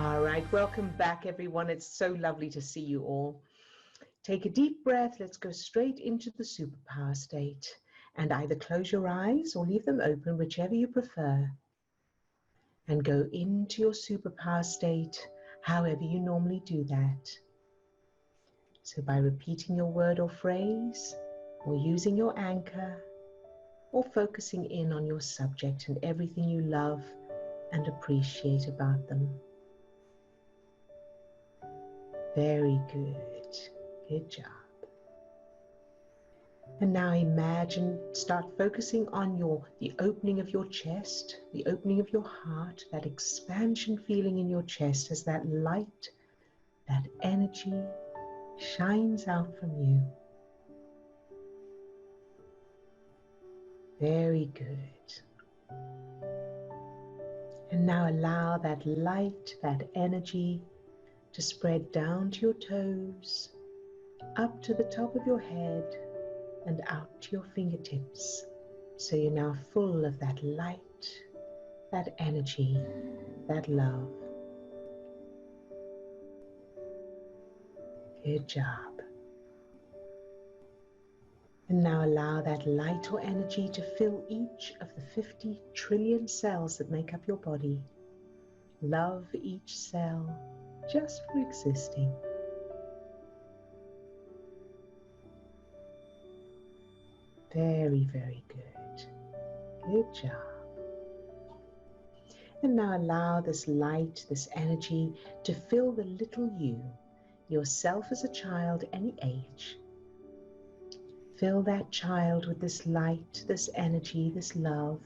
All right, welcome back, everyone. It's so lovely to see you all. Take a deep breath. Let's go straight into the superpower state and either close your eyes or leave them open, whichever you prefer, and go into your superpower state however you normally do that. So by repeating your word or phrase, or using your anchor, or focusing in on your subject and everything you love and appreciate about them. Very good. Good job. And now imagine, start focusing on the opening of your chest, the opening of your heart, that expansion feeling in your chest as that light, that energy shines out from you. Very good. And now allow that light, that energy to spread down to your toes, up to the top of your head, and out to your fingertips. So you're now full of that light, that energy, that love. Good job. And now allow that light or energy to fill each of the 50 trillion cells that make up your body. Love each cell just for existing. Very, very good. Good job. And now allow this light, this energy to fill the little you, yourself as a child, any age. Fill that child with this light, this energy, this love,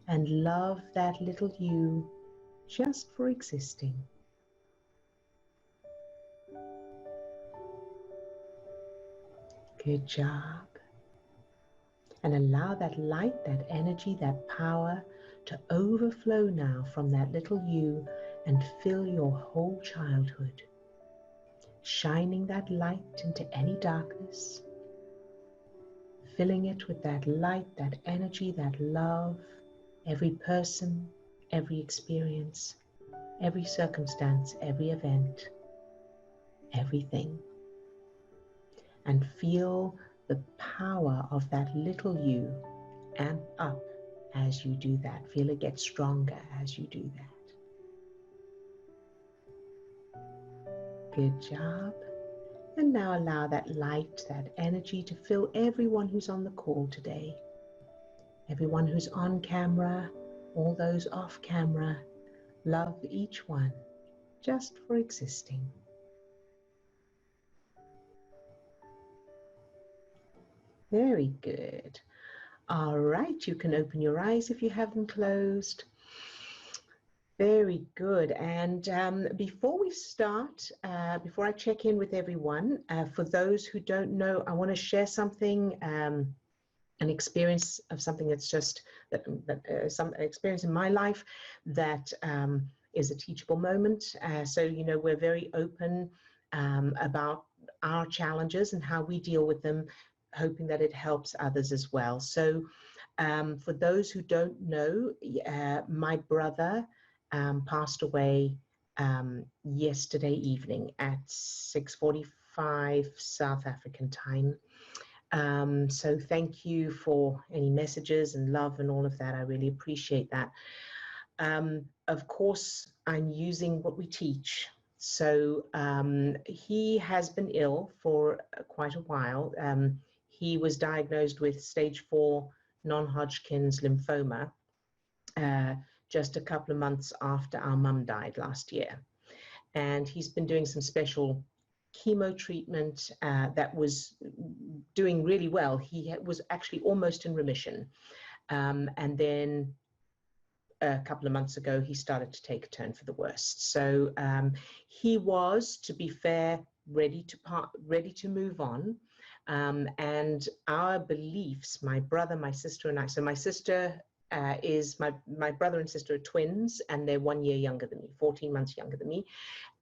and love that little you just for existing. Good job. And allow that light, that energy, that power to overflow now from that little you and fill your whole childhood, shining that light into any darkness, filling it with that light, that energy, that love, every person, every experience, every circumstance, every event, everything. And feel the power of that little you amp up as you do that. Feel it get stronger as you do that. Good job. And now allow that light, that energy to fill everyone who's on the call today. Everyone who's on camera, all those off camera. Love each one just for existing. Very good. All right, you can open your eyes if you haven't closed. Very good. And before we start, before I check in with everyone, for those who don't know, I want to share something, an experience of something that's just, some experience in my life that is a teachable moment. So, you know, we're very open about our challenges and how we deal with them, hoping that it helps others as well. So for those who don't know, my brother passed away yesterday evening at 6:45 South African time. So thank you for any messages and love and all of that. I really appreciate that. Of course, I'm using what we teach. So he has been ill for quite a while. He was diagnosed with stage 4 non-Hodgkin's lymphoma just a couple of months after our mum died last year. And he's been doing some special chemo treatment that was doing really well. He was actually almost in remission. And then a couple of months ago, he started to take a turn for the worst. So he was, to be fair, ready to move on. And our beliefs, my brother, my sister, and I, so my sister is, my brother and sister are twins, and they're 1 year younger than me, 14 months younger than me.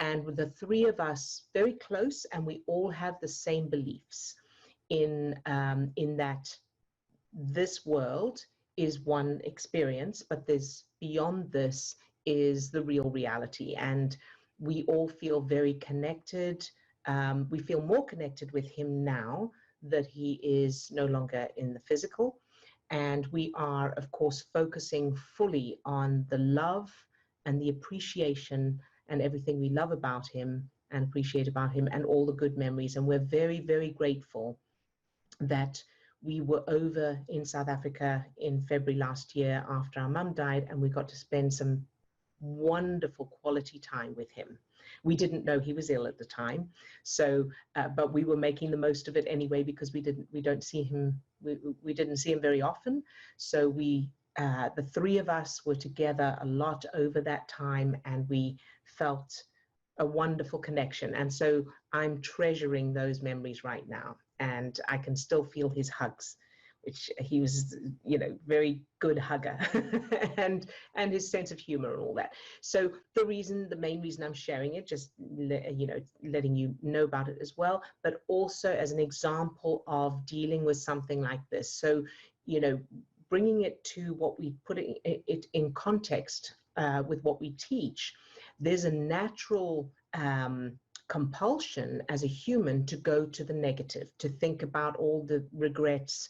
And with the three of us, very close, and we all have the same beliefs in that this world is one experience, but there's beyond this is the real reality. And we all feel very connected. We feel more connected with him now that he is no longer in the physical. And we are, of course, focusing fully on the love and the appreciation and everything we love about him and appreciate about him and all the good memories. And we're very, very grateful that we were over in South Africa in February last year after our mum died, and we got to spend some wonderful quality time with him. We didn't know he was ill at the time, so but we were making the most of it anyway, because we didn't see him very often. So the three of us were together a lot over that time, and we felt a wonderful connection. And so I'm treasuring those memories right now, and I can still feel his hugs, which he was, very good hugger, and his sense of humor and all that. So the main reason I'm sharing it, just letting you know about it as well, but also as an example of dealing with something like this. So, bringing it to what we put it in context with what we teach. There's a natural compulsion as a human to go to the negative, to think about all the regrets,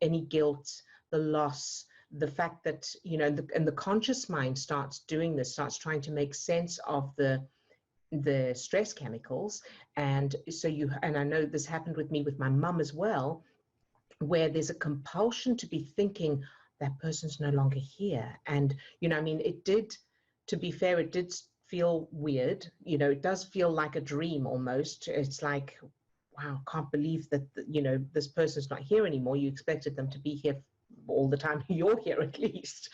any guilt, the loss, the fact that, and the conscious mind starts doing this, starts trying to make sense of the stress chemicals. And so and I know this happened with me with my mum as well, where there's a compulsion to be thinking that person's no longer here. And, to be fair, it did feel weird. It does feel like a dream almost. It's like, wow, can't believe that, this person's not here anymore. You expected them to be here all the time. You're here at least,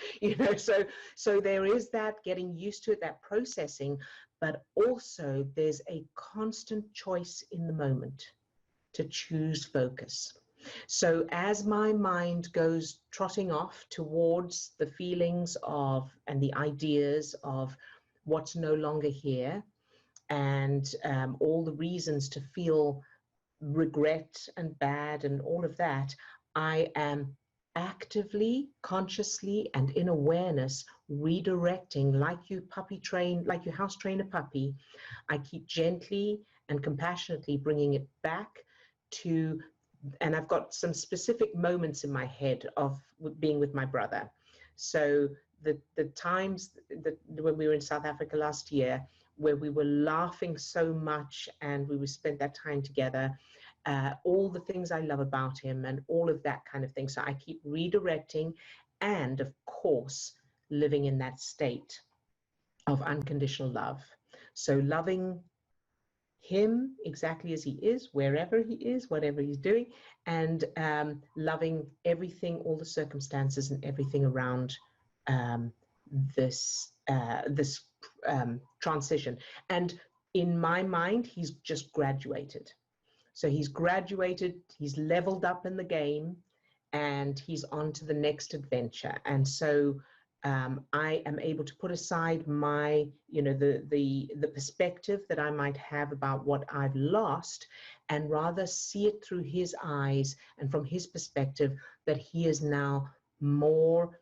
so there is that getting used to it, that processing, but also there's a constant choice in the moment to choose focus. So as my mind goes trotting off towards the feelings of and the ideas of what's no longer here, and all the reasons to feel regret and bad and all of that, I am actively, consciously, and in awareness redirecting, like you house train a puppy. I keep gently and compassionately bringing it back to, and I've got some specific moments in my head of being with my brother. So the times that when we were in South Africa last year, where we were laughing so much and we spent that time together, all the things I love about him and all of that kind of thing. So I keep redirecting, and of course, living in that state of unconditional love. So loving him exactly as he is, wherever he is, whatever he's doing, and loving everything, all the circumstances and everything around this transition. And in my mind, he's just graduated. So he's graduated, he's leveled up in the game, and he's on to the next adventure. And so I am able to put aside my, the perspective that I might have about what I've lost, and rather see it through his eyes and from his perspective, that he is now more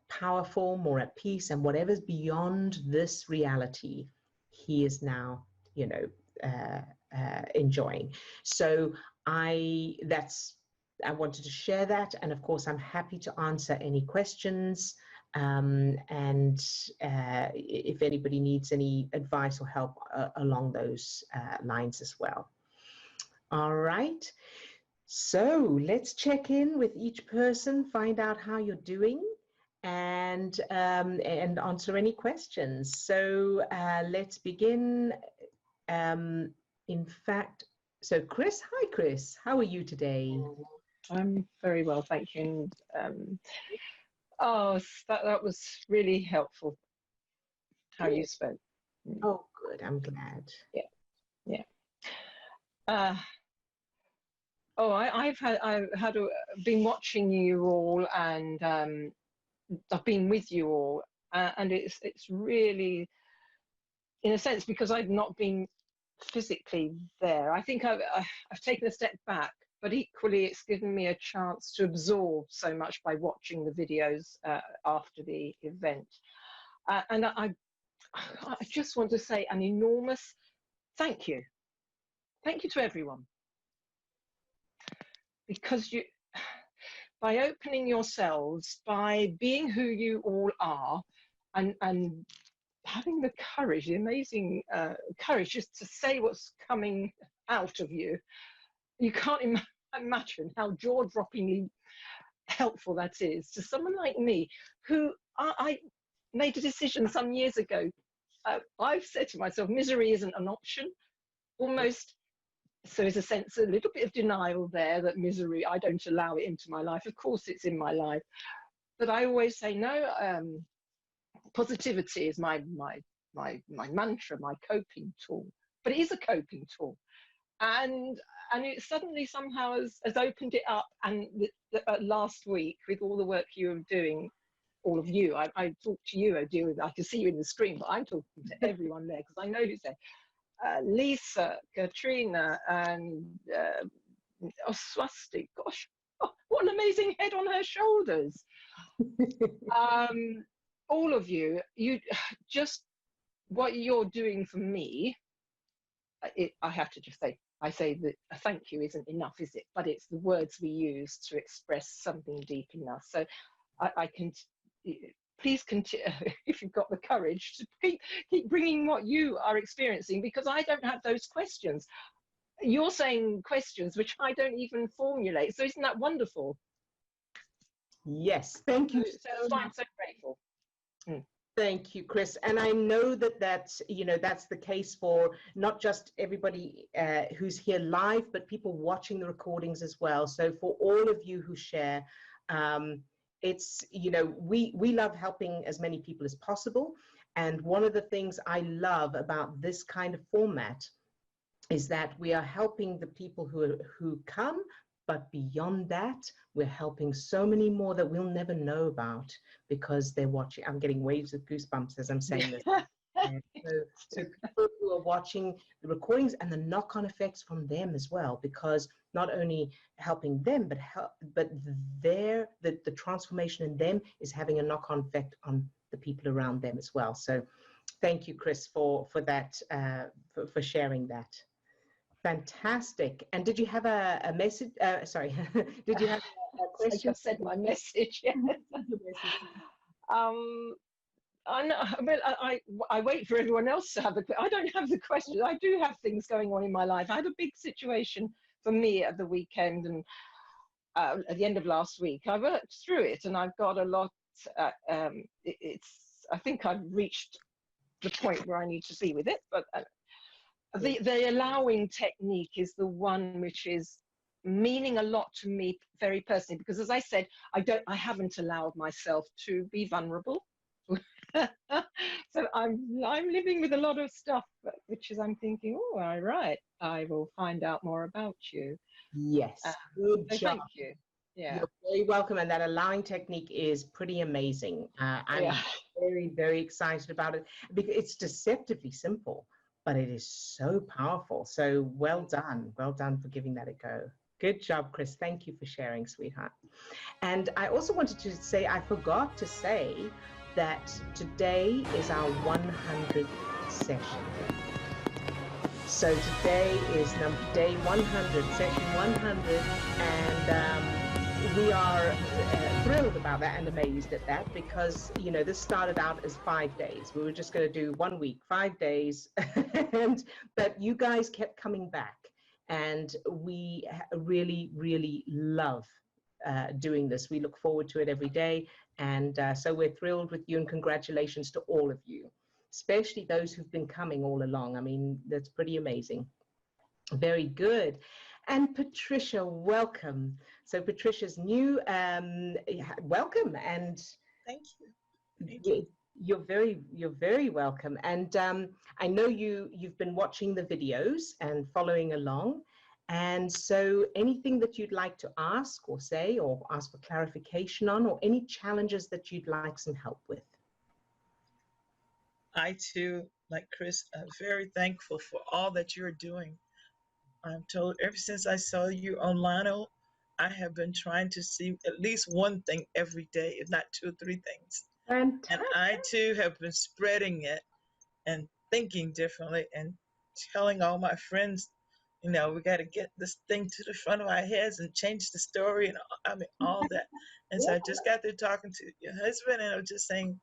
powerful, more at peace, and whatever's beyond this reality, he is now, enjoying. So I wanted to share that, and of course I'm happy to answer any questions, and if anybody needs any advice or help along those lines as well. All right, so let's check in with each person, find out how you're doing, and answer any questions. So let's begin. In fact, so Chris, hi Chris, how are you today? I'm very well, thank you. And that was really helpful how you spoke. Oh, good. I'm glad. Yeah. I've been watching you all, and I've been with you all, and it's really, in a sense, because I've not been physically there. I think I've taken a step back, but equally it's given me a chance to absorb so much by watching the videos after the event. And I just want to say an enormous thank you. Thank you to everyone. Because by opening yourselves, by being who you all are, and having the courage, the amazing courage just to say what's coming out of you, you can't imagine how jaw-droppingly helpful that is to someone like me, who I made a decision some years ago. I've said to myself, misery isn't an option, almost. So there's a little bit of denial there that misery, I don't allow it into my life. Of course it's in my life. But I always say, no, positivity is my mantra, my coping tool. But it is a coping tool. And it suddenly somehow has opened it up. And last week, with all the work you were doing, all of you, I talked to you, Odille, I can see you in the screen, but I'm talking to everyone there because I know who's there. Lisa, Katrina, and Swasti. Gosh, what an amazing head on her shoulders. All of you, just what you're doing for me. I have to just say, I say that a thank you isn't enough, is it? But it's the words we use to express something deep in us. So I can. Please continue, if you've got the courage, to keep bringing what you are experiencing, because I don't have those questions. You're saying questions which I don't even formulate. So isn't that wonderful? Yes, thank you. So I'm so grateful. Thank you, Chris. And I know that that's the case for not just everybody who's here live, but people watching the recordings as well. So for all of you who share, it's, we love helping as many people as possible. And one of the things I love about this kind of format is that we are helping the people who come, but beyond that, we're helping so many more that we'll never know about because they're watching. I'm getting waves of goosebumps as I'm saying this. So people who are watching the recordings and the knock-on effects from them as well, because not only helping them, but the transformation in them is having a knock-on effect on the people around them as well. So thank you, Chris, for that, for sharing that. Fantastic. And did you have a message? Sorry, did you have a question? I just said my message. Yes. I know, but I wait for everyone else to have I don't have the question. I do have things going on in my life. I had a big situation for me at the weekend and at the end of last week. I worked through it and I've got a lot. I think I've reached the point where I need to be with it. But the allowing technique is the one which is meaning a lot to me very personally, because as I said, I haven't allowed myself to be vulnerable. So I'm living with a lot of stuff, which is I'm thinking, oh, all right, I will find out more about you. Yes, good job. Thank you. Yeah, you're very welcome. And that allowing technique is pretty amazing. I'm very, very excited about it because it's deceptively simple, but it is so powerful. So well done for giving that a go. Good job, Chris. Thank you for sharing, sweetheart. And I also wanted to say, I forgot to say that today is our 100th session. So today is day 100, session 100, and we are thrilled about that and amazed at that because, this started out as 5 days. We were just going to do 1 week, 5 days, but you guys kept coming back, and we really, really love doing this. We look forward to it every day. And so we're thrilled with you, and congratulations to all of you, especially those who've been coming all along. I mean, that's pretty amazing. Very good. And Patricia, welcome. So Patricia's new, welcome. And thank you. You're very welcome. And I know you've been watching the videos and following along. And so anything that you'd like to ask or say or ask for clarification on, or any challenges that you'd like some help with? I too, like Chris, am very thankful for all that you're doing. I'm told ever since I saw you on Lano, I have been trying to see at least one thing every day, if not 2 or 3 things. Fantastic. And I too have been spreading it and thinking differently and telling all my friends, you know, we got to get this thing to the front of our heads and change the story and I mean all that. And so I just got through talking to your husband and I was just saying,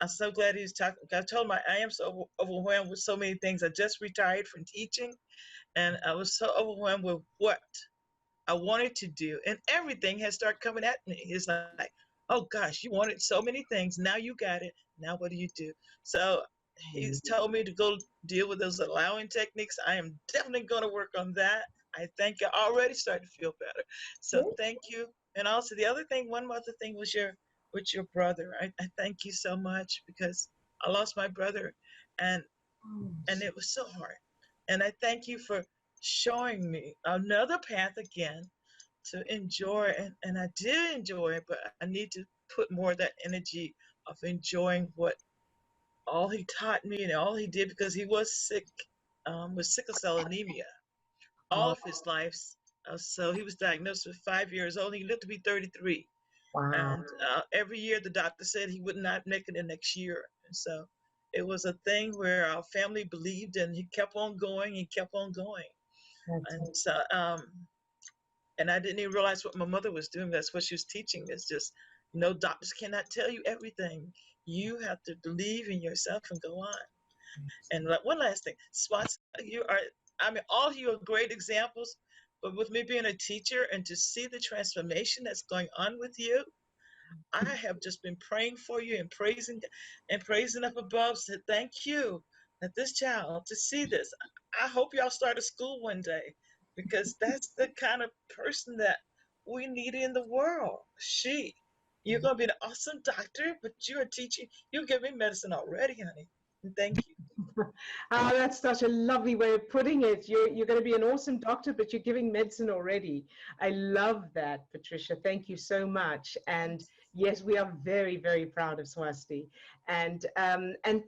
I'm so glad he's talking. I told him I am so overwhelmed with so many things. I just retired from teaching and I was so overwhelmed with what I wanted to do, and everything has started coming at me. It's like, oh gosh, you wanted so many things. Now you got it. Now what do you do? So he's told me to go deal with those allowing techniques. I am definitely going to work on that. I think I already started to feel better. So thank you. And also the other thing, one other thing was your brother. I thank you so much because I lost my brother, and it was so hard. And I thank you for showing me another path again to enjoy. And I did enjoy it, but I need to put more of that energy of enjoying what all he taught me and all he did because he was sick with sickle cell anemia all Oh, of his life. So he was diagnosed with 5 years old. He lived to be 33. wow. And every year the doctor said he would not make it the next year. And so it was a thing where our family believed and he kept on going and kept on going. And so, and I didn't even realize what my mother was doing. That's what she was teaching. It's just, doctors cannot tell you everything. You have to believe in yourself and go on. And one last thing, Swats, I mean, all of you are great examples, but with me being a teacher and to see the transformation that's going on with you, I have just been praying for you and praising up above, said thank you that this child to see this. I hope y'all start a school one day because that's the kind of person that we need in the world. You're going to be an awesome doctor, but you're teaching, you're giving medicine already, honey. And thank you. Oh, that's such a lovely way of putting it. You're going to be an awesome doctor, but you're giving medicine already. I love that, Patricia. Thank you so much. And yes, we are very, very proud of Swasti. And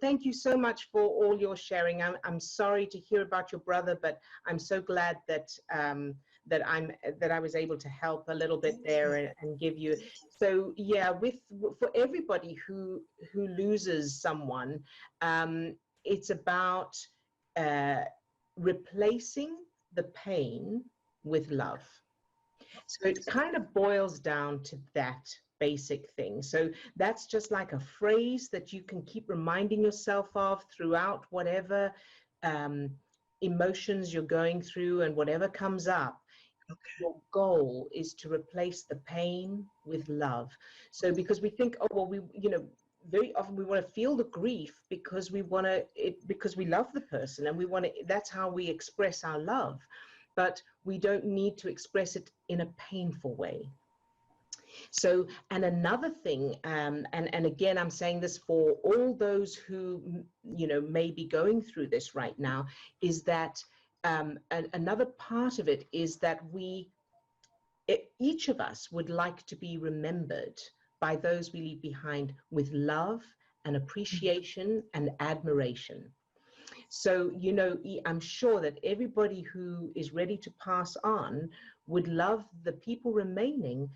thank you so much for all your sharing. I'm sorry to hear about your brother, but I'm so glad that that I was able to help a little bit there and give you. So yeah, for everybody who loses someone. It's about replacing the pain with love. So it kind of boils down to that basic thing. So that's just like a phrase that you can keep reminding yourself of throughout whatever emotions you're going through and whatever comes up. Okay. Your goal is to replace the pain with love. So because we think, oh, well, very often we want to feel the grief because we love the person and that's how we express our love, but we don't need to express it in a painful way. So, and another thing, and again, I'm saying this for all those who, may be going through this right now, is that another part of it is that each of us would like to be remembered by those we leave behind with love and appreciation and admiration. So, I'm sure that everybody who is ready to pass on would love the people remaining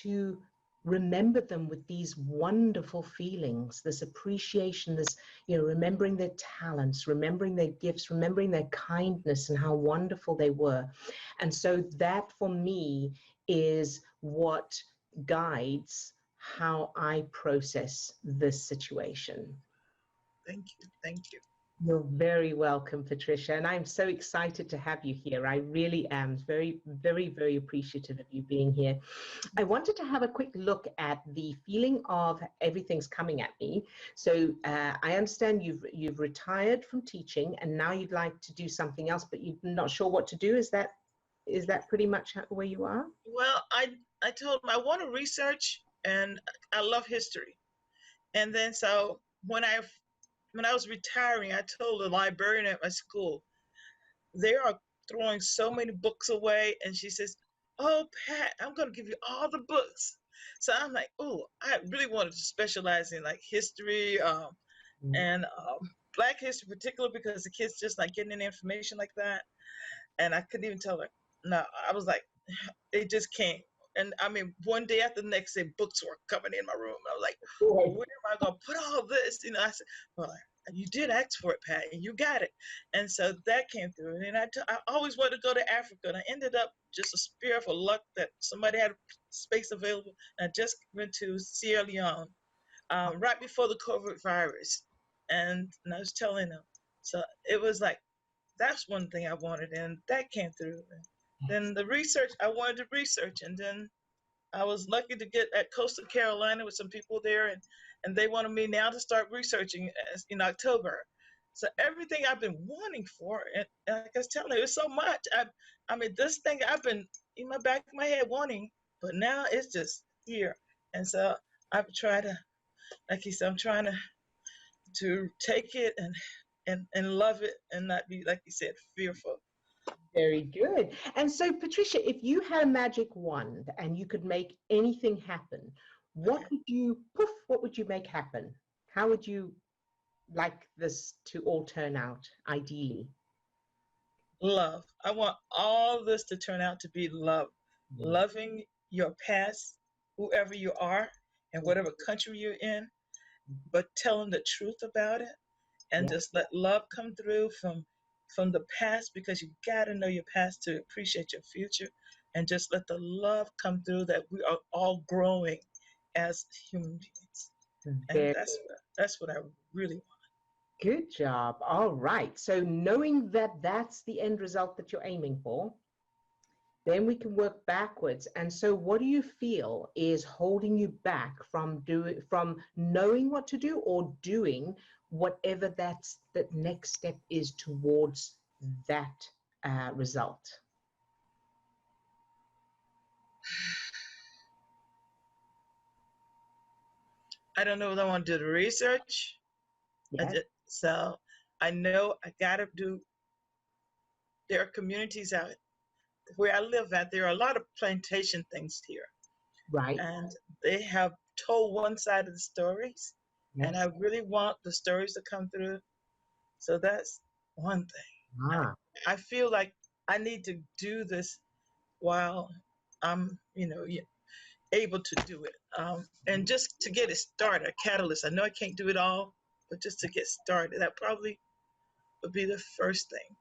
to remember them with these wonderful feelings, this appreciation, this, remembering their talents, remembering their gifts, remembering their kindness and how wonderful they were. And so that for me is what guides how I process this situation. Thank you. Thank you. You're very welcome, Patricia. And I'm so excited to have you here. I really am very, very, very appreciative of you being here. I wanted to have a quick look at the feeling of everything's coming at me. So I understand you've retired from teaching and now you'd like to do something else, but you're not sure what to do. Is that pretty much where you are? Well, I told him I want to research and I love history. And then so when I was retiring, I told the librarian at my school, they are throwing so many books away. And she says, oh, Pat, I'm going to give you all the books. So I'm like, oh, I really wanted to specialize in like history and Black history, particularly because the kids just not getting any information like that. And I couldn't even tell her. No, I was like, they just can't. And I mean, one day after the next day, books were coming in my room. I was like, Right. where am I going to put all this? You know, I said, well, you did ask for it, Pat, and you got it. And so that came through. And I always wanted to go to Africa. And I ended up just a spirit of luck that somebody had space available. And I just went to Sierra Leone right before the COVID virus. And I was telling them. So it was like, that's one thing I wanted. And that came through. And then the research, I wanted to research. And then I was lucky to get at Coastal Carolina with some people there, and they wanted me now to start researching in October. So everything I've been wanting for, and like I was telling you, it's so much. I mean, this thing I've been in my back of my head wanting, but now it's just here. And so I've tried to, like you said, I'm trying to take it and love it and not be, like you said, fearful. Very good. And so, Patricia, if you had a magic wand and you could make anything happen, what would you, what would you make happen? How would you like this to all turn out, ideally? Love. I want all this to turn out to be love. Loving your past, whoever you are, and whatever country you're in, but telling the truth about it, and just let love come through from the past, because you got to know your past to appreciate your future, and just let the love come through that we are all growing as human beings. And that's what I really want. Good job. All right. So knowing that that's the end result that you're aiming for, then we can work backwards. And so what do you feel is holding you back from knowing what to do or doing whatever that next step is towards that result? I don't know if I want to do the research. Yes. So I know I got to do, there are communities out where I live at, there are a lot of plantation things here. Right. And they have told one side of the stories. Yes. And I really want the stories to come through. So that's one thing. I feel like I need to do this while I'm, able to do it. And just to get it started, a catalyst. I know I can't do it all, but just to get started, that probably would be the first thing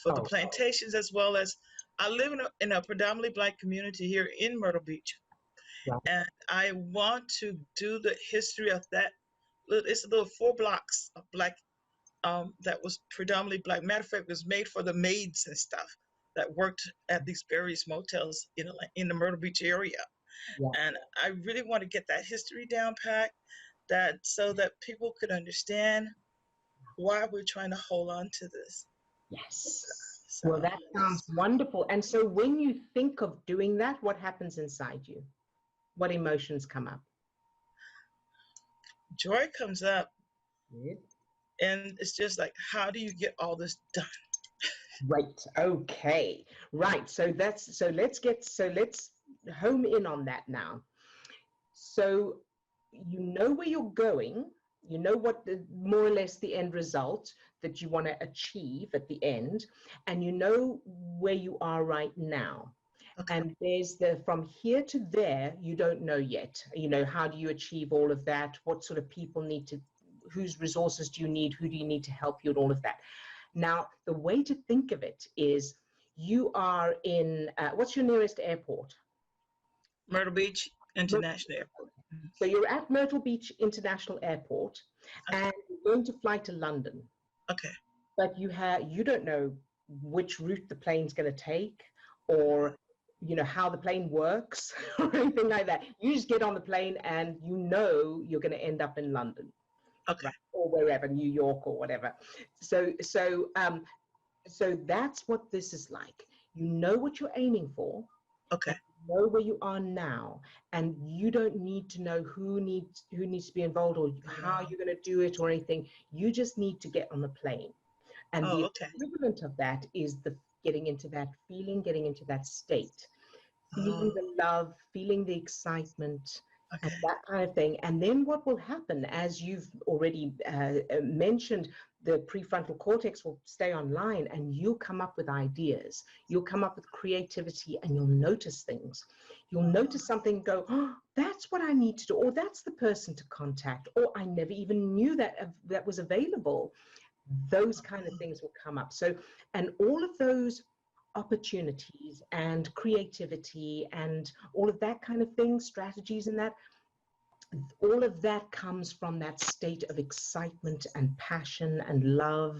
for the plantations, as well as I live in a predominantly Black community here in Myrtle Beach. Right. And I want to do the history of that. It's a little 4 blocks of Black that was predominantly Black. Matter of fact, it was made for the maids and stuff that worked at these various motels in the Myrtle Beach area. Yeah. And I really want to get that history down pat, so that people could understand why we're trying to hold on to this. Yes. Well, that sounds wonderful. And so when you think of doing that, what happens inside you? What emotions come up? Joy comes up. Yes. And it's just like, how do you get all this done? Right. Okay. Right. So let's home in on that now. So you know where you're going. You know what more or less the end result that you want to achieve at the end, and you know where you are right now. Okay. And there's from here to there, you don't know yet. How do you achieve all of that? What sort of people whose resources do you need? Who do you need to help you and all of that? Now, the way to think of it is you are in, what's your nearest airport? Myrtle Beach International Airport. So you're at Myrtle Beach International Airport, and you're going to fly to London. Okay. But you don't know which route the plane's going to take, or how the plane works or anything like that. You just get on the plane and you're going to end up in London. Okay. Right? Or wherever, New York or whatever. So that's what this is like. You know what you're aiming for. Okay. You know where you are now, and you don't need to know who needs to be involved or how you're going to do it or anything. You just need to get on the plane. And the equivalent of that is getting into that feeling, getting into that state, feeling the love, feeling the excitement, Okay. and that kind of thing. And then what will happen, as you've already mentioned, the prefrontal cortex will stay online and you'll come up with ideas. You'll come up with creativity and you'll notice things. You'll notice something, go, oh, that's what I need to do, or that's the person to contact, or I never even knew that that was available. Those kind of things will come up. So, and all of those opportunities and creativity and all of that kind of thing, strategies and that, all of that comes from that state of excitement and passion and love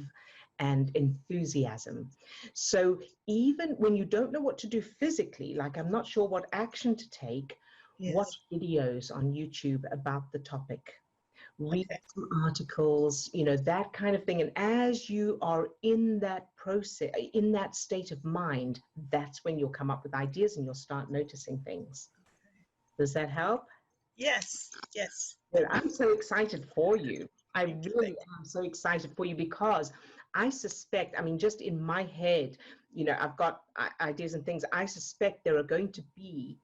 and enthusiasm. So even when you don't know what to do physically, like I'm not sure what action to take, Yes. watch videos on YouTube about the topic. Read Okay. some articles, you know, that kind of thing. And as you are in that process, in that state of mind, that's when you'll come up with ideas and you'll start noticing things. Does that help? Yes. Yes. Well, I'm so excited for you. I Thank you. really am so excited for you because I suspect, I mean, just in my head, you know, I've got ideas and things. I suspect there are going to be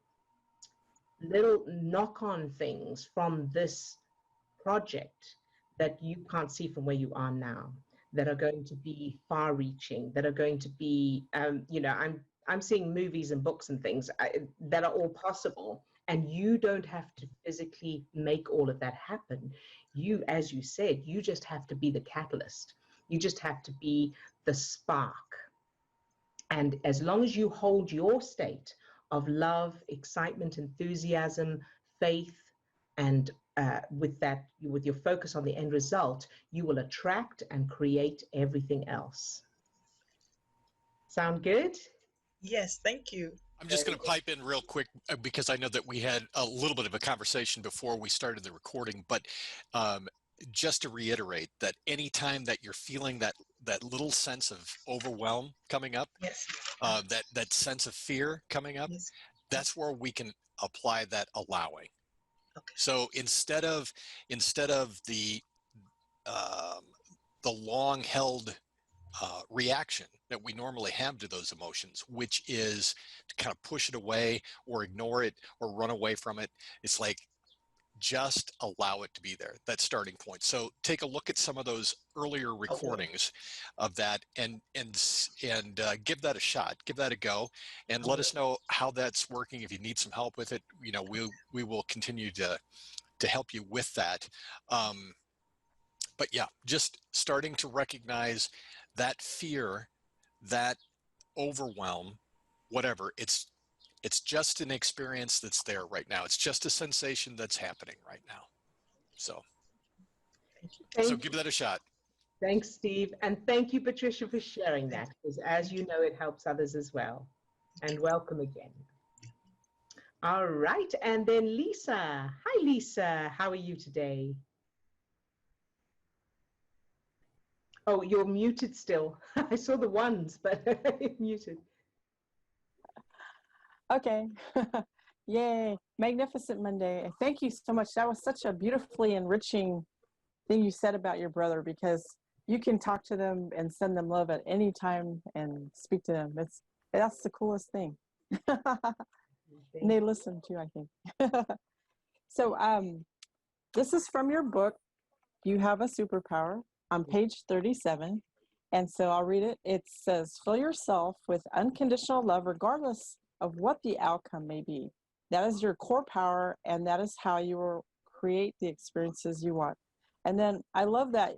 little knock-on things from this project that you can't see from where you are now, that are going to be far-reaching, that are going to be, you know, I'm seeing movies and books and things that are all possible, and you don't have to physically make all of that happen. You, as you said, you just have to be the catalyst. You just have to be the spark. And as long as you hold your state of love, excitement, enthusiasm, faith, and with that, with your focus on the end result, you will attract and create everything else. Sound good? Yes. Thank you. I'm just going to pipe in real quick because I know that we had a little bit of a conversation before we started the recording, but just to reiterate that anytime that you're feeling that little sense of overwhelm coming up, Yes. that sense of fear coming up, Yes. that's where we can apply that allowing. Okay. So instead of the long held reaction that we normally have to those emotions, which is to kind of push it away or ignore it or run away from it, it's like just allow it to be there, that starting point. So take a look at some of those earlier recordings of that and give that a shot, give that a go, and let us know how that's working. If you need some help with it, you know, we will continue to help you with that. But yeah, just starting to recognize that fear, that overwhelm, whatever, it's just an experience that's there right now. It's just a sensation that's happening right now. So give that a shot. Thanks, Steve. And thank you, Patricia, for sharing that, because as you know, it helps others as well. And welcome again. All right. And then Lisa. Hi, Lisa. How are you today? Oh, you're muted still. I saw the ones, but you're muted. Okay. Yay. Magnificent Monday. Thank you so much. That was such a beautifully enriching thing you said about your brother, because you can talk to them and send them love at any time and speak to them. That's the coolest thing. And they listen too, I think. So this is from your book, You Have a Superpower, on page 37. And so I'll read it. It says, fill yourself with unconditional love regardless of what the outcome may be. That is your core power, and that is how you will create the experiences you want. And then I love that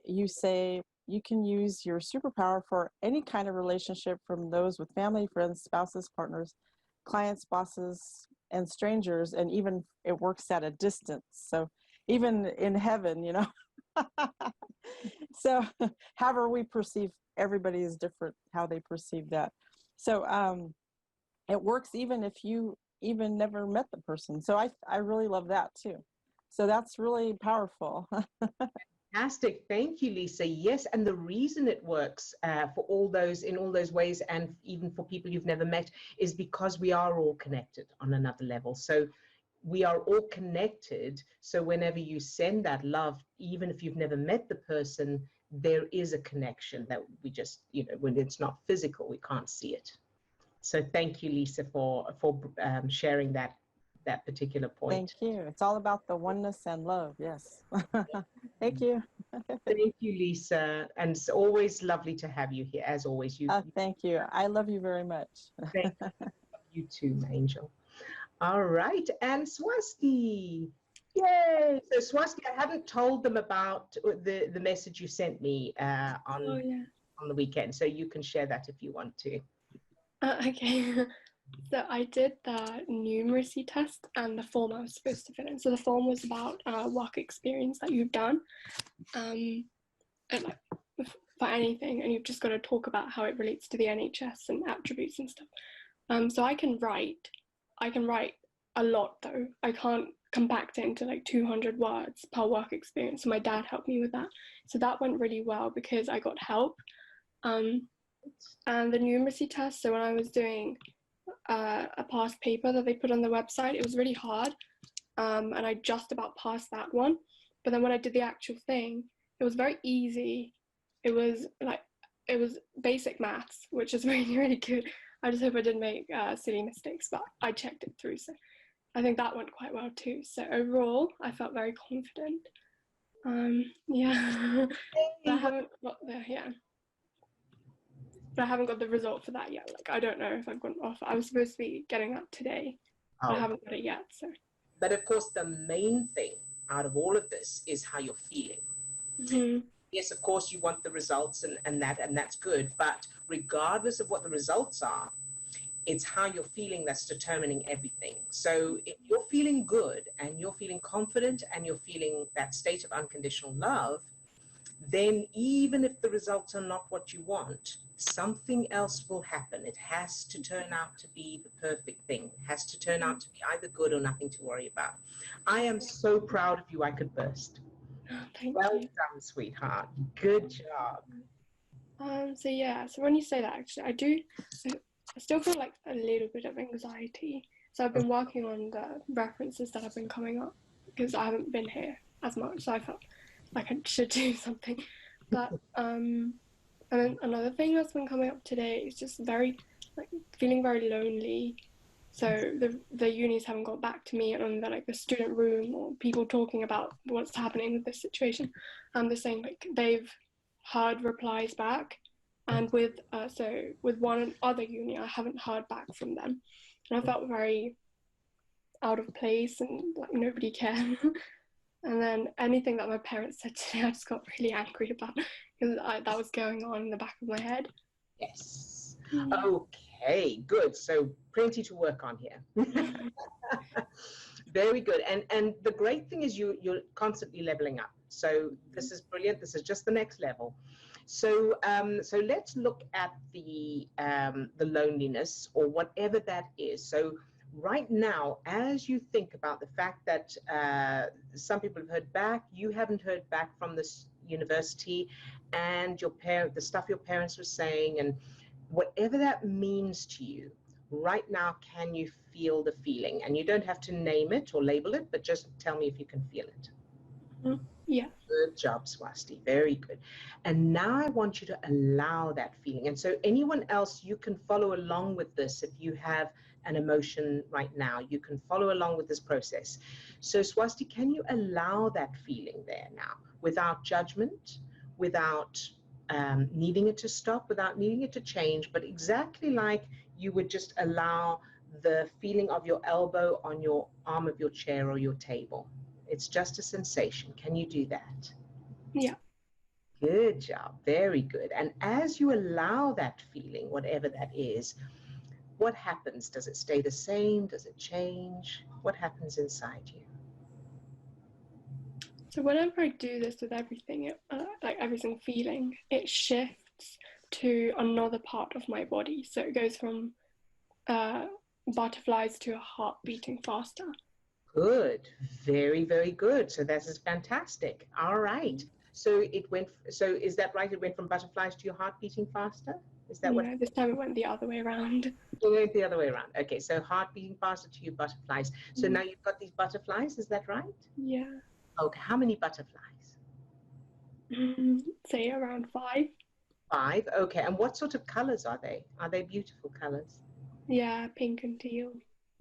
you say you can use your superpower for any kind of relationship, from those with family, friends, spouses, partners, clients, bosses, and strangers, and even it works at a distance. So even in heaven, you know. So however we perceive, everybody is different how they perceive that. So it works even if you even never met the person. So I really love that too. So that's really powerful. Fantastic. Thank you, Lisa. Yes, and the reason it works for in all those ways, and even for people you've never met, is because we are all connected on another level. So we are all connected. So whenever you send that love, even if you've never met the person, there is a connection that we just, you know, when it's not physical, we can't see it. So thank you, Lisa, for sharing that that particular point. Thank you. It's all about the oneness and love. Yes. Thank you. Thank you, Lisa. And it's always lovely to have you here, as always. Thank you. I love you very much. Thank you too, my angel. All right. And Swasti. Yay. So, Swasti, I haven't told them about the message you sent me on the weekend. So you can share that if you want to. Okay. So I did the numeracy test and the form I was supposed to fill in. So the form was about work experience that you've done, and like for anything, and you've just got to talk about how it relates to the NHS and attributes and stuff. So I can write a lot though. I can't compact it into like 200 words per work experience. So my dad helped me with that. So that went really well because I got help. And the numeracy test. So when I was doing a past paper that they put on the website, it was really hard, and I just about passed that one. But then when I did the actual thing, it was very easy. It was basic maths, which is really, really good. I just hope I didn't make silly mistakes, but I checked it through, so I think that went quite well too. So overall, I felt very confident. Yeah. But I haven't got but I haven't got the result for that yet. Like, I don't know if I've gotten off. I was supposed to be getting that today, but I haven't got it yet. So. But of course, the main thing out of all of this is how you're feeling. Mm-hmm. Yes, of course, you want the results and that's good. But regardless of what the results are, it's how you're feeling that's determining everything. So if you're feeling good and you're feeling confident and you're feeling that state of unconditional love, then even if the results are not what you want, something else will happen. It has to turn out to be the perfect thing. It has to turn out to be either good or nothing to worry about. I am so proud of you. I could burst. Thank well you. done, sweetheart. Good job. So yeah, so when you say that, actually, I still feel like a little bit of anxiety. So I've been working on the references that have been coming up because I haven't been here as much. So I felt like I should do something. But and then another thing that's been coming up today is just feeling very lonely. So the unis haven't got back to me, and like the student room or people talking about what's happening with this situation, they're saying like they've heard replies back, and with one other uni I haven't heard back from them, and I felt very out of place and like nobody cared. And then anything that my parents said today, I just got really angry about because that was going on in the back of my head. Yes. Okay, good. So plenty to work on here. Very good. And the great thing is you're constantly leveling up. So this is brilliant. This is just the next level. So so let's look at the loneliness or whatever that is. So right now, as you think about the fact that some people have heard back, you haven't heard back from this university, and the stuff your parents were saying, and whatever that means to you, right now, can you feel the feeling? And you don't have to name it or label it, but just tell me if you can feel it. Yeah. Good job, Swasti. Very good. And now I want you to allow that feeling. And so anyone else, you can follow along with this. If you have an emotion right now, you can follow along with this process. So Swasti, can you allow that feeling there now without judgment, without needing it to stop, without needing it to change, but exactly like you would just allow the feeling of your elbow on your arm of your chair or your table. It's just a sensation. Can you do that? Yeah. Good job. Very good. And as you allow that feeling, whatever that is, what happens? Does it stay the same? Does it change? What happens inside you? So whenever I do this with everything, like every single feeling, it shifts to another part of my body. So it goes from butterflies to a heart beating faster. Good. Very, very good. So that is fantastic. All right. So is that right? It went from butterflies to your heart beating faster? Is that No, this time it went the other way around. It went the other way around. Okay, so heart beating faster to your butterflies. So now you've got these butterflies, is that right? Yeah. Okay, how many butterflies? Say around 5. 5, okay. And what sort of colors are they? Are they beautiful colors? Yeah, pink and teal.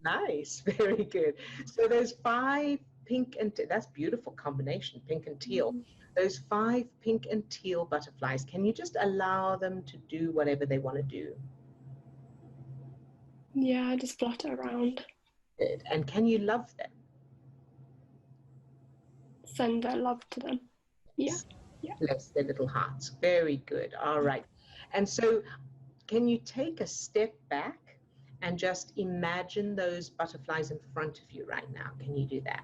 Nice, very good. So those 5 pink and that's beautiful combination, pink and teal. Those 5 pink and teal butterflies, can you just allow them to do whatever they want to do? Yeah, just flutter around. Good. And can you love them? Send their love to them. Yeah. Yeah. Bless their little hearts. Very good. All right. And so can you take a step back and just imagine those butterflies in front of you right now? Can you do that?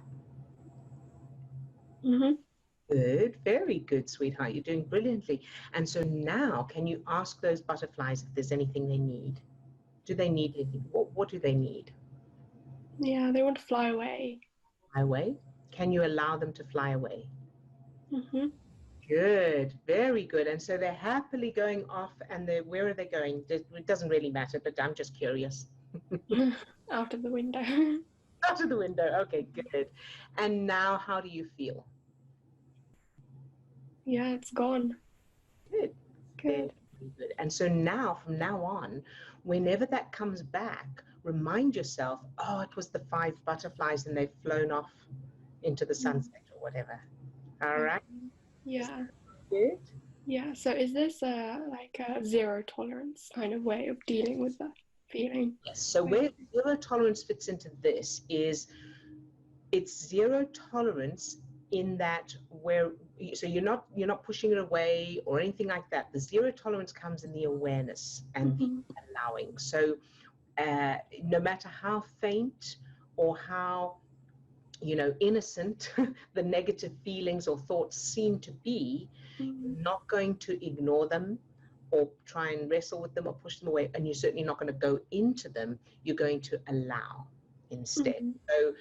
Good. Very good, sweetheart. You're doing brilliantly. And so now can you ask those butterflies if there's anything they need? Do they need anything? What do they need? Yeah, they want to fly away. Fly away? Can you allow them to fly away? Good, very good. And so they're happily going off, and where are they going? It doesn't really matter, but I'm just curious. Out of the window. Out of the window. Okay, good. And now how do you feel? Yeah, it's gone. Good. Good. Very good. And so now, from now on, whenever that comes back, remind yourself, oh, it was the 5 butterflies and they've flown off into the sunset or whatever. All right? Yeah. Good. Yeah, so is this like a zero tolerance kind of way of dealing with that feeling? Yes. So where zero tolerance fits into this is it's zero tolerance in that so you're not pushing it away or anything like that. The zero tolerance comes in the awareness and the allowing. So no matter how faint or how innocent the negative feelings or thoughts seem to be, you're not going to ignore them or try and wrestle with them or push them away, and you're certainly not going to go into them. You're going to allow instead. So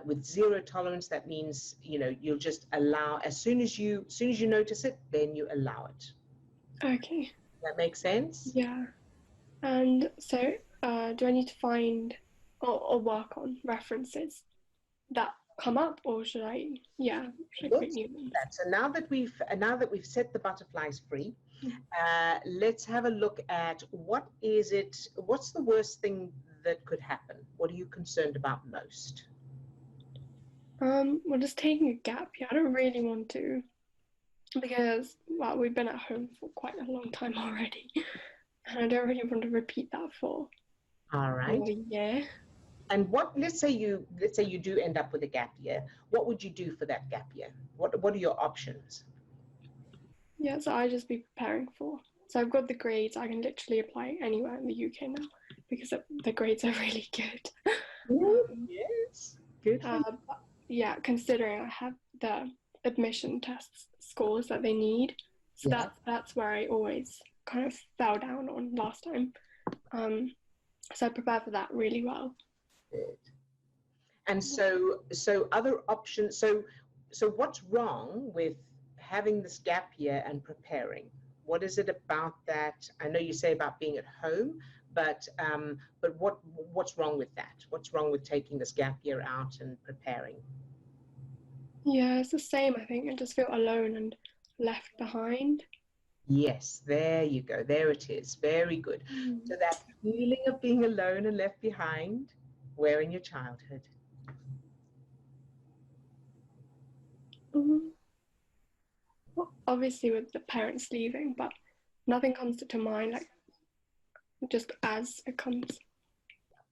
with zero tolerance, that means you'll just allow. As soon as you notice it, then you allow it. Okay. That makes sense? Yeah. And so do I need to find or work on references that come up, or should I create new ones? So now that we've set the butterflies free, let's have a look at what's the worst thing that could happen? What are you concerned about most? Well, just taking a gap year. I don't really want to, because we've been at home for quite a long time already, and I don't really want to repeat that for all right a year. And let's say you do end up with a gap year. What would you do for that gap year? What are your options? Yeah, so I just be preparing for. So I've got the grades. I can literally apply anywhere in the UK now because the grades are really good. Yes, good. Yeah, considering I have the admission test scores that they need, so that's where I always kind of fell down on last time. So I prepare for that really well. Good. And so other options. So what's wrong with having this gap year and preparing? What is it about that? I know you say about being at home, but what's wrong with that? What's wrong with taking this gap year out and preparing? Yeah, it's the same. I think I just feel alone and left behind. Yes, there you go. There it is. Very good. So that feeling of being alone and left behind, where in your childhood? Well, obviously with the parents leaving, but nothing comes to mind, like just as it comes.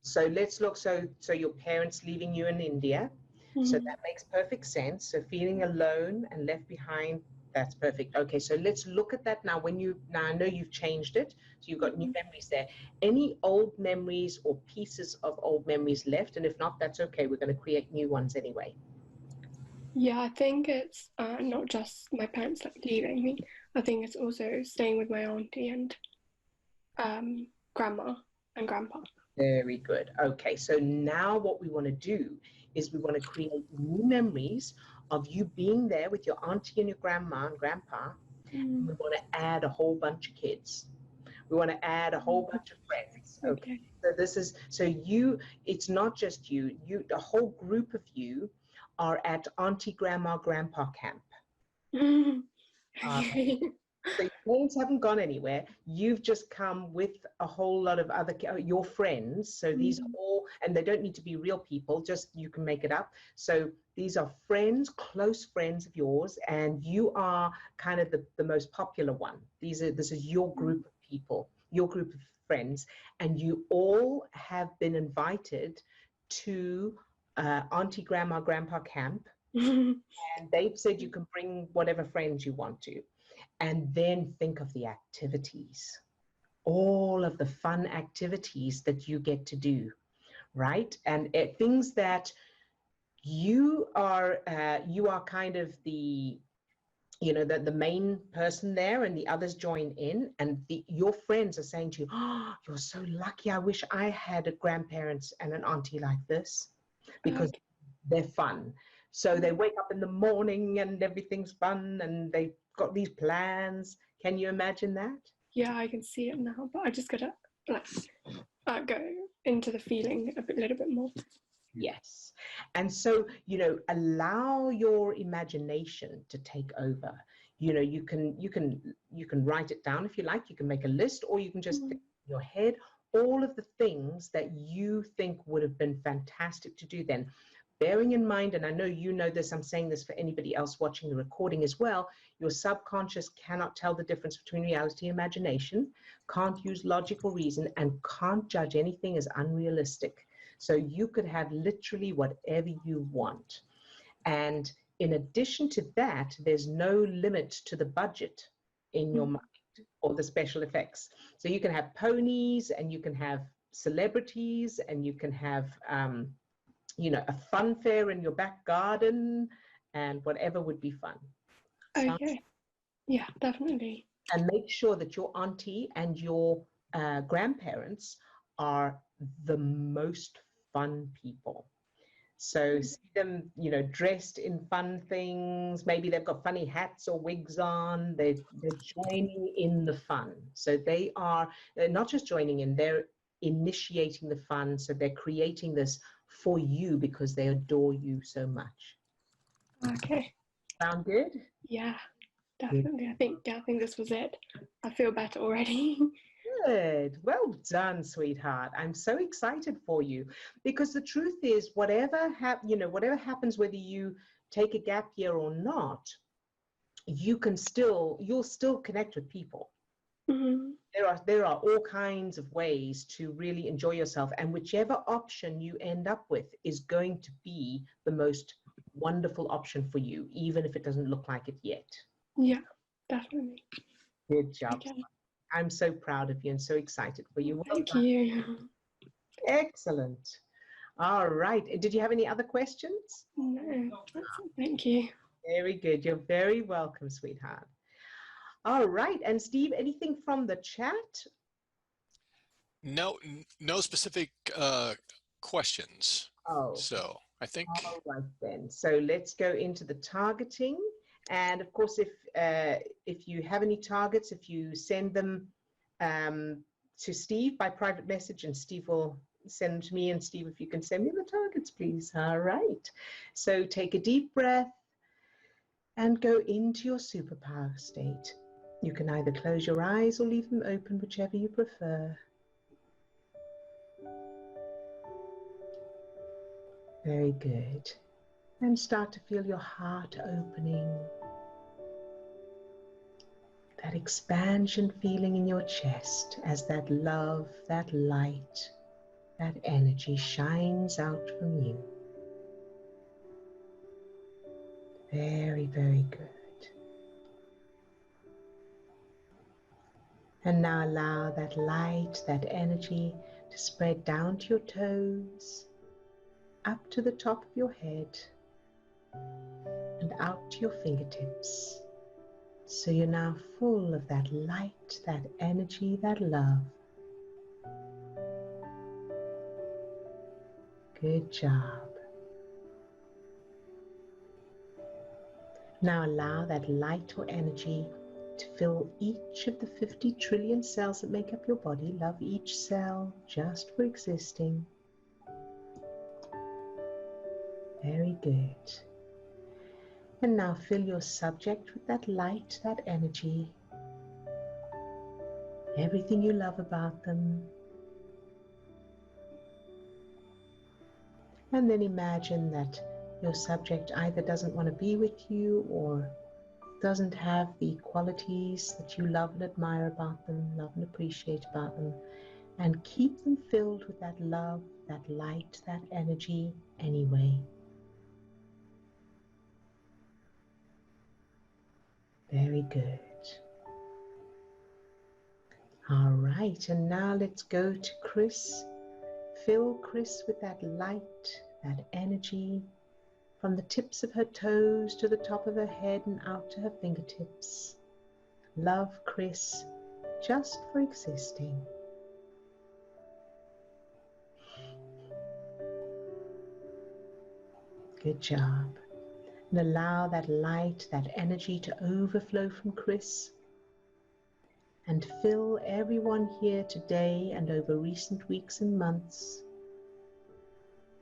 So let's look. So your parents leaving you in India. So that makes perfect sense. So feeling alone and left behind, that's perfect. Okay, so let's look at that now. Now I know you've changed it, so you've got new memories there. Any old memories or pieces of old memories left? And if not, that's okay. We're going to create new ones anyway. Yeah, I think it's not just my parents leaving me. I think it's also staying with my auntie and grandma and grandpa. Very good. Okay, so now what we want to do is we want to create new memories of you being there with your auntie and your grandma and grandpa. And we want to add a whole bunch of kids. We want to add a whole bunch of friends. Okay. So it's not just you, the whole group of you are at auntie, grandma, grandpa camp. So your parents haven't gone anywhere. You've just come with a whole lot of other your friends. So these are all, and they don't need to be real people. Just you can make it up. So these are friends, close friends of yours, and you are kind of the most popular one. This is your group of people, your group of friends, and you all have been invited to Auntie, Grandma, Grandpa camp, and they've said you can bring whatever friends you want to. And then think of the activities, all of the fun activities that you get to do, right? And things that you are kind of the, the main person there, and the others join in, and your friends are saying to you, oh, you're so lucky. I wish I had a grandparents and an auntie like this, because they're fun. So they wake up in the morning and everything's fun, and they've got these plans. Can you imagine that? Yeah, I can see it now, but I just gotta go into the feeling a little bit more. Yes. And so, allow your imagination to take over. You can write it down if you like. You can make a list, or you can just think in your head all of the things that you think would have been fantastic to do then. Bearing in mind, and I know you know this, I'm saying this for anybody else watching the recording as well, your subconscious cannot tell the difference between reality and imagination, can't use logical reason, and can't judge anything as unrealistic. So you could have literally whatever you want. And in addition to that, there's no limit to the budget in your mind or the special effects. So you can have ponies, and you can have celebrities, and you can have a fun fair in your back garden, and whatever would be fun. Okay. Yeah, definitely. And make sure that your auntie and your grandparents are the most fun people. So see them, dressed in fun things. Maybe they've got funny hats or wigs on. They're joining in the fun. So they're not just joining in, they're initiating the fun. So they're creating this for you because they adore you so much. Okay. Sound good? Yeah, definitely. I think this was it. I feel better already. Good. Well done, sweetheart. I'm so excited for you, because the truth is, whatever happens, whether you take a gap year or not, you'll still connect with people. Mm-hmm. There are all kinds of ways to really enjoy yourself, and whichever option you end up with is going to be the most wonderful option for you, even if it doesn't look like it yet. Yeah, definitely. Good job. Okay. I'm so proud of you and so excited for you. Thank you. Excellent. All right. Did you have any other questions? No, thank you. Very good. You're very welcome, sweetheart. All right. And Steve, anything from the chat? No specific questions. Oh. So I think. All right then. So let's go into the targeting. And of course, if you have any targets, if you send them to Steve by private message, and Steve will send them to me. And Steve, if you can send me the targets, please. All right. So take a deep breath and go into your superpower state. You can either close your eyes or leave them open, whichever you prefer. Very good. And start to feel your heart opening. That expansion feeling in your chest as that love, that light, that energy shines out from you. Very, very good. And now allow that light, that energy to spread down to your toes, up to the top of your head, and out to your fingertips. So you're now full of that light, that energy, that love. Good job. Now allow that light or energy to fill each of the 50 trillion cells that make up your body. Love each cell just for existing. Very good. And now fill your subject with that light, that energy, everything you love about them. And then imagine that your subject either doesn't want to be with you or doesn't have the qualities that you love and admire about them, love and appreciate about them, and keep them filled with that love, that light, that energy anyway. Very good. All right, and now let's go to Chris. Fill Chris with that light, that energy, from the tips of her toes to the top of her head and out to her fingertips. Love Chris just for existing. Good job. And allow that light, that energy to overflow from Chris and fill everyone here today and over recent weeks and months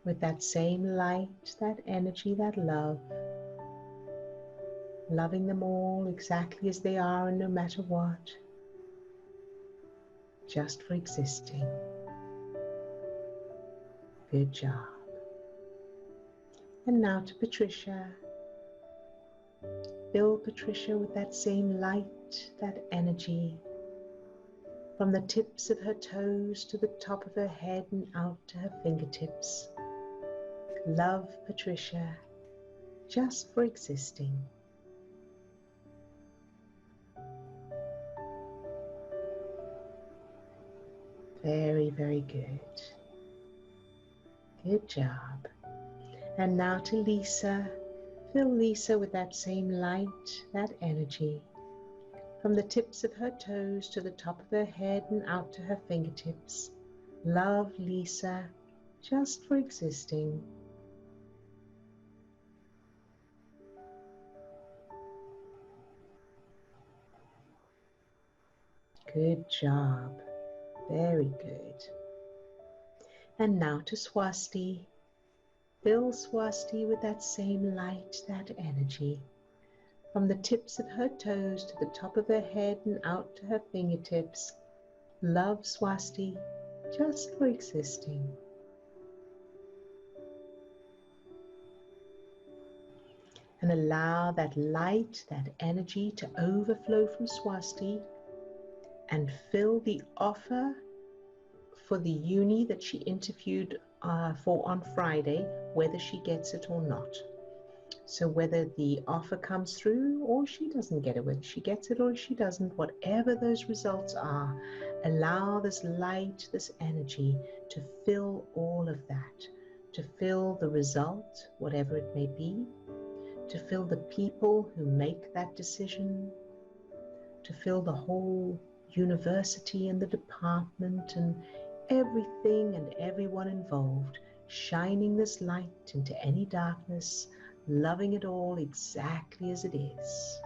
with that same light, that energy, that love, loving them all exactly as they are and no matter what, just for existing. Good job. And now to Patricia. Fill Patricia with that same light, that energy, from the tips of her toes to the top of her head and out to her fingertips. Love Patricia just for existing. Very, very good. Good job. And now to Lisa. Fill Lisa with that same light, that energy, from the tips of her toes to the top of her head and out to her fingertips. Love Lisa just for existing. Good job. Very good. And now to Swasti. Fill Swasti with that same light, that energy, from the tips of her toes to the top of her head and out to her fingertips. Love Swasti just for existing. And allow that light, that energy to overflow from Swasti and fill the offer for the uni that she interviewed for on Friday, whether she gets it or not. So whether the offer comes through or she doesn't get it, whether she gets it or she doesn't, whatever those results are, allow this light, this energy to fill all of that, to fill the result, whatever it may be, to fill the people who make that decision, to fill the whole university and the department and everything and everyone involved, shining this light into any darkness, loving it all exactly as it is,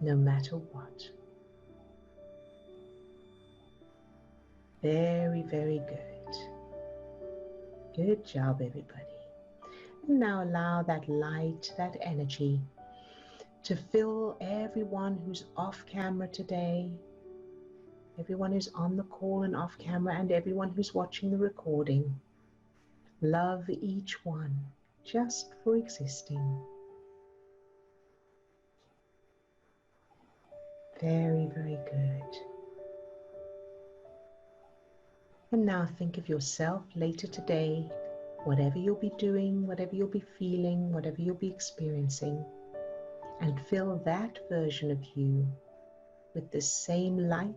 no matter what. Very, very good. Good job, everybody. And now allow that light, that energy to fill everyone who's off camera today, everyone who's on the call and off camera, and everyone who's watching the recording. Love each one just for existing. Very, very good. And now think of yourself later today, whatever you'll be doing, whatever you'll be feeling, whatever you'll be experiencing, and fill that version of you with this same light,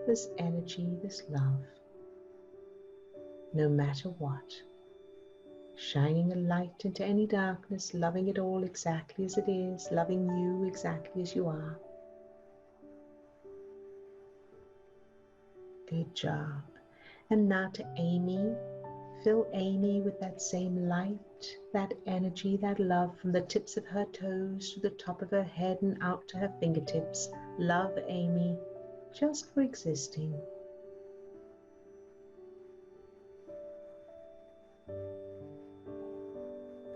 this energy, this love, no matter what. Shining a light into any darkness, loving it all exactly as it is, loving you exactly as you are. Good job. And now to Amy. Fill Amy with that same light, that energy, that love, from the tips of her toes to the top of her head and out to her fingertips. Love Amy just for existing.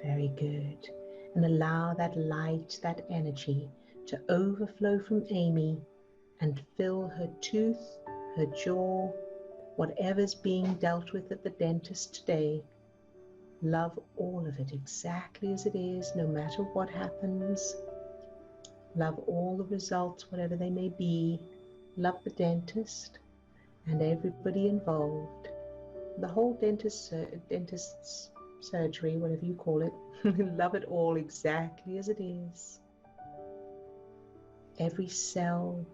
Very good. And allow that light, that energy to overflow from Amy and fill her tooth, her jaw, whatever's being dealt with at the dentist today. Love all of it exactly as it is, no matter what happens. Love all the results, whatever they may be. Love the dentist and everybody involved. The whole dentist's surgery, whatever you call it. Love it all exactly as it is. Every cell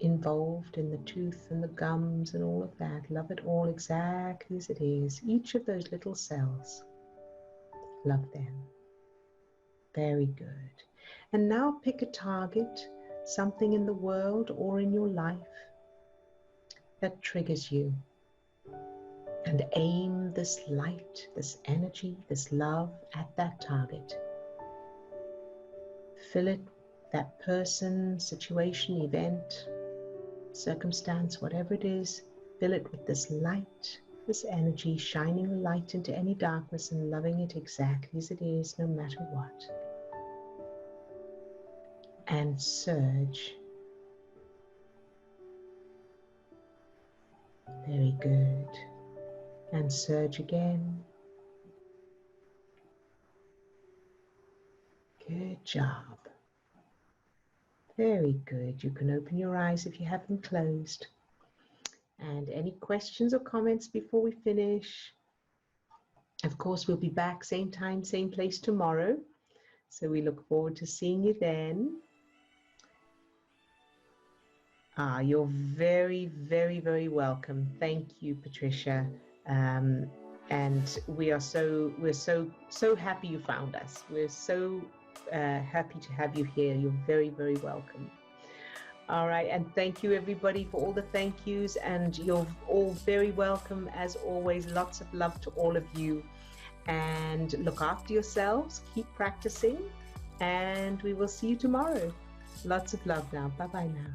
involved in the tooth and the gums and all of that. Love it all exactly as it is. Each of those little cells. Love them. Very good. And now pick a target, something in the world or in your life that triggers you. And aim this light, this energy, this love at that target. Fill it, that person, situation, event, circumstance, whatever it is, fill it with this light, this energy, shining a light into any darkness and loving it exactly as it is, no matter what. And surge. Very good. And surge again. Good job. Very good. You can open your eyes if you have them closed. And any questions or comments before we finish? Of course, we'll be back same time, same place tomorrow. So we look forward to seeing you then. You're very, very, very welcome. Thank you, Patricia. And we're so happy you found us. We're so happy to have you here. You're very, very welcome. All right, and thank you everybody for all the thank yous, and you're all very welcome as always. Lots of love to all of you, and look after yourselves, keep practicing, and we will see you tomorrow. Lots of love now. Bye-bye now.